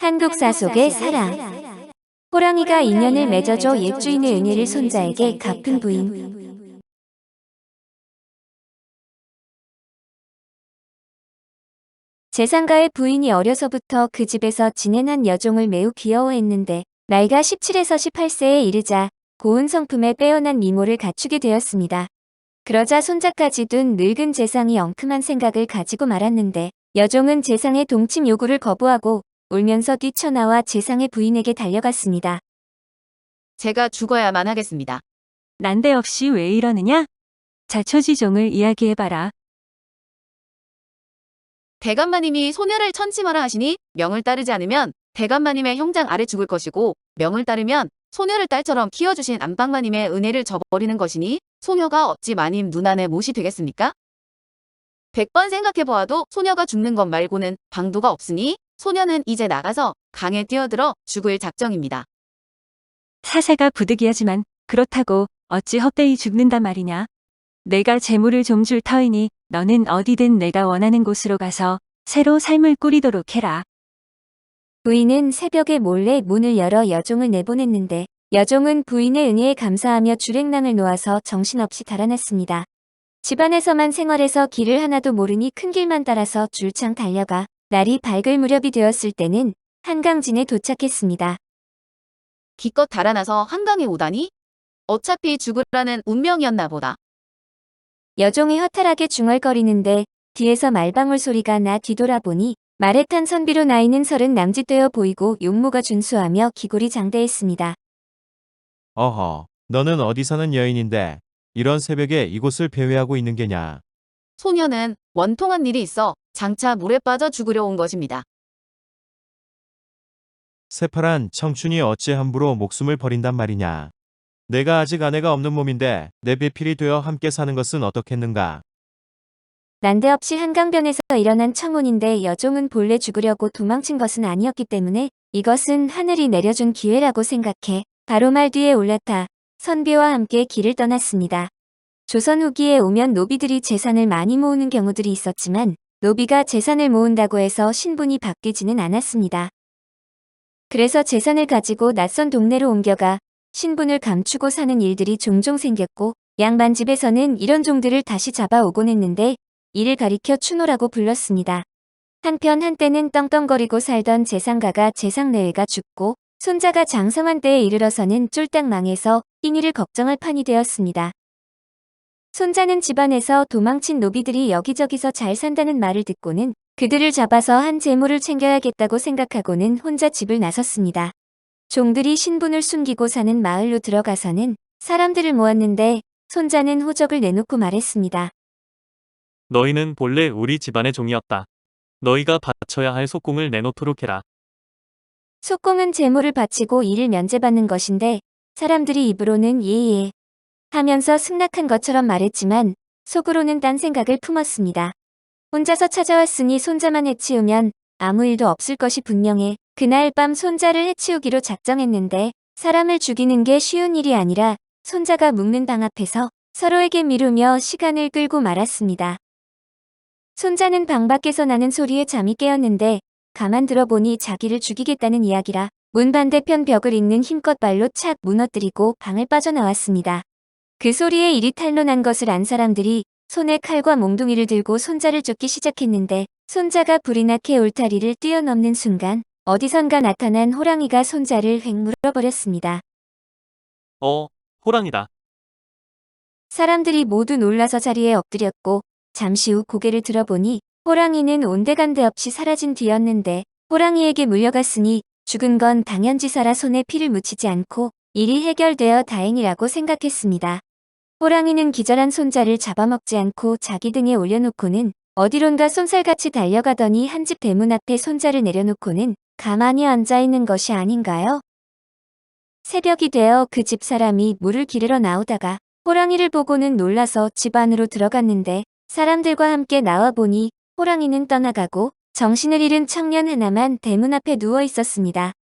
한국사 속의 사랑. 호랑이가 인연을 맺어줘 옛 주인의 은혜를 손자에게 갚은 부인. 재상가의 부인이 어려서부터 그 집에서 지낸 여종을 매우 귀여워했는데 나이가 17에서 18세에 이르자 고운 성품에 빼어난 미모를 갖추게 되었습니다. 그러자 손자까지 둔 늙은 재상이 엉큼한 생각을 가지고 말았는데 여종은 재상의 동침 요구를 거부하고 울면서 뛰쳐나와 재상의 부인에게 달려갔습니다. 제가 죽어야만 하겠습니다. 난데없이 왜 이러느냐? 자초지종을 이야기해봐라. 대감마님이 소녀를 천치마라 하시니 명을 따르지 않으면 대감마님의 형장 아래 죽을 것이고 명을 따르면 소녀를 딸처럼 키워주신 안방마님의 은혜를 저버리는 것이니 소녀가 어찌 마님 눈안의 못이 되겠습니까? 100번 생각해보아도 소녀가 죽는 것 말고는 방도가 없으니 소녀는 이제 나가서 강에 뛰어들어 죽을 작정입니다. 사세가 부득이하지만 그렇다고 어찌 헛되이 죽는단 말이냐. 내가 재물을 좀 줄 터이니 너는 어디든 내가 원하는 곳으로 가서 새로 삶을 꾸리도록 해라. 부인은 새벽에 몰래 문을 열어 여종을 내보냈는데 여종은 부인의 은혜에 감사하며 주랭랑을 놓아서 정신없이 달아났습니다. 집안에서만 생활해서 길을 하나도 모르니 큰 길만 따라서 줄창 달려가 날이 밝을 무렵이 되었을 때는 한강진에 도착했습니다. 기껏 달아나서 한강에 오다니? 어차피 죽으라는 운명이었나 보다. 여종이 허탈하게 중얼거리는데 뒤에서 말방울 소리가 나 뒤돌아보니 말에 탄 선비로 나이는 30 남짓되어 보이고 용모가 준수하며 기골이 장대했습니다. 어허, 너는 어디 사는 여인인데 이런 새벽에 이곳을 배회하고 있는 게냐? 소녀는 원통한 일이 있어 장차 물에 빠져 죽으려 온 것입니다. 새파란 청춘이 어찌 함부로 목숨을 버린단 말이냐? 내가 아직 아내가 없는 몸인데 내 배필이 되어 함께 사는 것은 어떻겠는가? 난데없이 한강변에서 일어난 청혼인데 여종은 본래 죽으려고 도망친 것은 아니었기 때문에 이것은 하늘이 내려준 기회라고 생각해 바로 말 뒤에 올라타 선비와 함께 길을 떠났습니다. 조선 후기에 오면 노비들이 재산을 많이 모으는 경우들이 있었지만 노비가 재산을 모은다고 해서 신분이 바뀌지는 않았습니다. 그래서 재산을 가지고 낯선 동네로 옮겨가 신분을 감추고 사는 일들이 종종 생겼고 양반 집에서는 이런 종들을 다시 잡아오곤 했는데 이를 가리켜 추노라고 불렀습니다. 한편 한때는 떵떵거리고 살던 재상가가 재상내외가 죽고 손자가 장성한 때에 이르러서는 쫄딱 망해서 띵이를 걱정할 판이 되었습니다. 손자는 집안에서 도망친 노비들이 여기저기서 잘 산다는 말을 듣고는 그들을 잡아서 한 재물을 챙겨야겠다고 생각하고는 혼자 집을 나섰습니다. 종들이 신분을 숨기고 사는 마을로 들어가서는 사람들을 모았는데 손자는 호적을 내놓고 말했습니다. 너희는 본래 우리 집안의 종이었다. 너희가 바쳐야 할 속공을 내놓도록 해라. 속공은 재물을 바치고 이를 면제받는 것인데 사람들이 입으로는 예예 하면서 승낙한 것처럼 말했지만 속으로는 딴 생각을 품었습니다. 혼자서 찾아왔으니 손자만 해치우면 아무 일도 없을 것이 분명해 그날 밤 손자를 해치우기로 작정했는데 사람을 죽이는 게 쉬운 일이 아니라 손자가 묵는 방 앞에서 서로에게 미루며 시간을 끌고 말았습니다. 손자는 방 밖에서 나는 소리에 잠이 깨었는데 가만 들어보니 자기를 죽이겠다는 이야기라 문 반대편 벽을 잇는 힘껏 발로 착 무너뜨리고 방을 빠져나왔습니다. 그 소리에 이리 탈로 난 것을 안 사람들이 손에 칼과 몽둥이를 들고 손자를 쫓기 시작했는데 손자가 불이 나게 울타리를 뛰어넘는 순간 어디선가 나타난 호랑이가 손자를 획 물어버렸습니다. 호랑이다. 사람들이 모두 놀라서 자리에 엎드렸고 잠시 후 고개를 들어보니 호랑이는 온데간데 없이 사라진 뒤였는데 호랑이에게 물려갔으니 죽은 건 당연지사라 손에 피를 묻히지 않고 일이 해결되어 다행이라고 생각했습니다. 호랑이는 기절한 손자를 잡아먹지 않고 자기 등에 올려놓고는 어디론가 쏜살같이 달려가더니 한 집 대문 앞에 손자를 내려놓고는 가만히 앉아있는 것이 아닌가요? 새벽이 되어 그 집 사람이 물을 기르러 나오다가 호랑이를 보고는 놀라서 집 안으로 들어갔는데 사람들과 함께 나와보니 호랑이는 떠나가고 정신을 잃은 청년 하나만 대문 앞에 누워 있었습니다.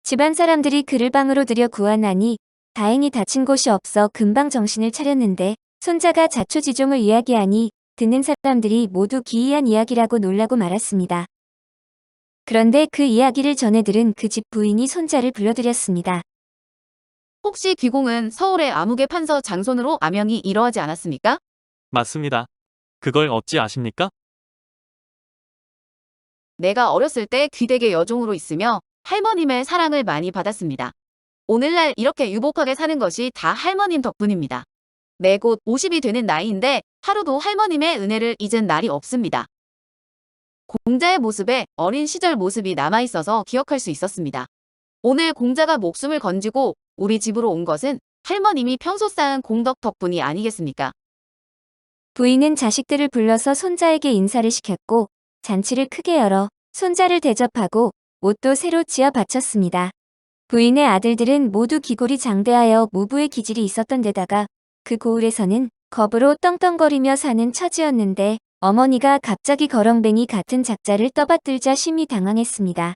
집안 사람들이 그를 방으로 들여 구하나니 다행히 다친 곳이 없어 금방 정신을 차렸는데 손자가 자초지종을 이야기하니 듣는 사람들이 모두 기이한 이야기라고 놀라고 말았습니다. 그런데 그 이야기를 전해 들은 그 집 부인이 손자를 불러들였습니다. 혹시 귀공은 서울의 암흑의 판서 장손으로 아명이 이러하지 않았습니까? 맞습니다. 그걸 어찌 아십니까? 내가 어렸을 때 귀댁의 여종으로 있으며 할머님의 사랑을 많이 받았습니다. 오늘날 이렇게 유복하게 사는 것이 다 할머님 덕분입니다. 내 곧 50이 되는 나이인데 하루도 할머님의 은혜를 잊은 날이 없습니다. 공자의 모습에 어린 시절 모습이 남아있어서 기억할 수 있었습니다. 오늘 공자가 목숨을 건지고 우리 집으로 온 것은 할머님이 평소 쌓은 공덕 덕분이 아니겠습니까? 부인은 자식들을 불러서 손자에게 인사를 시켰고 잔치를 크게 열어 손자를 대접하고 옷도 새로 지어 바쳤습니다. 부인의 아들들은 모두 기골이 장대하여 무부의 기질이 있었던 데다가 그 고을에서는 겁으로 떵떵거리며 사는 처지였는데 어머니가 갑자기 거렁뱅이 같은 작자를 떠받들자 심히 당황했습니다.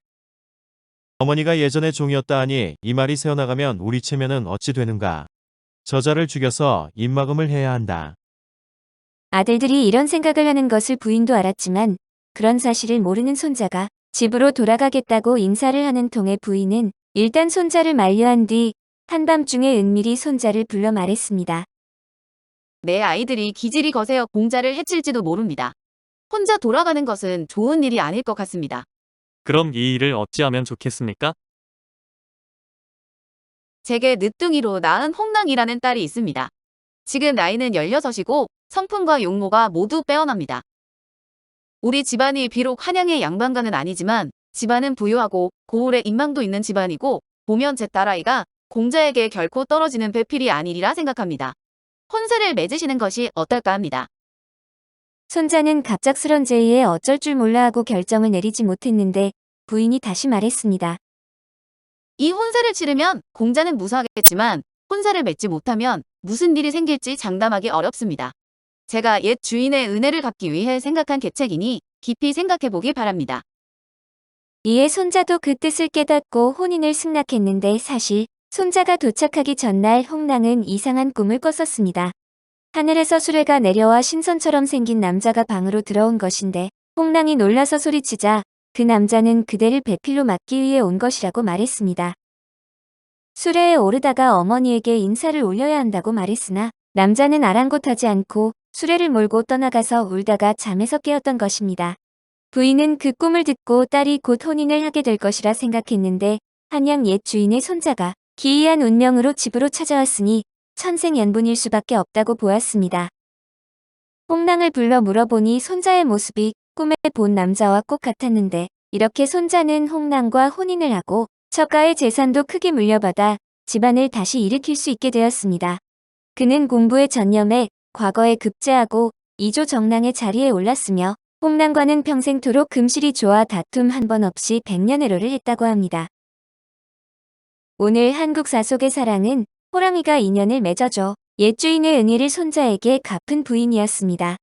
어머니가 예전에 종이었다 하니 이 말이 새어나가면 우리 체면은 어찌 되는가. 저자를 죽여서 입막음을 해야 한다. 아들들이 이런 생각을 하는 것을 부인도 알았지만 그런 사실을 모르는 손자가 집으로 돌아가겠다고 인사를 하는 통에 부인은 일단 손자를 만류한 뒤 한밤중에 은밀히 손자를 불러 말했습니다. 내 아이들이 기질이 거세어 공자를 해칠지도 모릅니다. 혼자 돌아가는 것은 좋은 일이 아닐 것 같습니다. 그럼 이 일을 어찌하면 좋겠습니까? 제게 늦둥이로 낳은 홍랑이라는 딸이 있습니다. 지금 나이는 16이고 성품과 용모가 모두 빼어납니다. 우리 집안이 비록 한양의 양반가는 아니지만 집안은 부유하고 고을의 인망도 있는 집안이고 보면 제 딸아이가 공자에게 결코 떨어지는 배필이 아니리라 생각합니다. 혼세를 맺으시는 것이 어떨까 합니다. 손자는 갑작스런 제의에 어쩔 줄 몰라 하고 결정을 내리지 못했는데 부인이 다시 말했습니다. 이 혼세를 치르면 공자는 무사하겠지만 혼세를 맺지 못하면 무슨 일이 생길지 장담하기 어렵습니다. 제가 옛 주인의 은혜를 갚기 위해 생각한 계책이니 깊이 생각해보기 바랍니다. 이에 손자도 그 뜻을 깨닫고 혼인을 승낙했는데 사실 손자가 도착하기 전날 홍랑은 이상한 꿈을 꿨었습니다. 하늘에서 수레가 내려와 신선처럼 생긴 남자가 방으로 들어온 것인데 홍랑이 놀라서 소리치자 그 남자는 그대를 배필로 맞기 위해 온 것이라고 말했습니다. 수레에 오르다가 어머니에게 인사를 올려야 한다고 말했으나 남자는 아랑곳하지 않고 수레를 몰고 떠나가서 울다가 잠에서 깨었던 것입니다. 부인은 그 꿈을 듣고 딸이 곧 혼인을 하게 될 것이라 생각했는데 한양 옛 주인의 손자가 기이한 운명으로 집으로 찾아왔으니 천생연분일 수밖에 없다고 보았습니다. 홍랑을 불러 물어보니 손자의 모습이 꿈에 본 남자와 꼭 같았는데 이렇게 손자는 홍랑과 혼인을 하고 처가의 재산도 크게 물려받아 집안을 다시 일으킬 수 있게 되었습니다. 그는 공부에 전념해 과거에 급제하고 이조 정랑의 자리에 올랐으며 홍랑과는 평생토록 금실이 좋아 다툼 한 번 없이 백년해로를 했다고 합니다. 오늘 한국 사속의 사랑은 호랑이가 인연을 맺어줘 옛 주인의 은혜를 손자에게 갚은 부인이었습니다.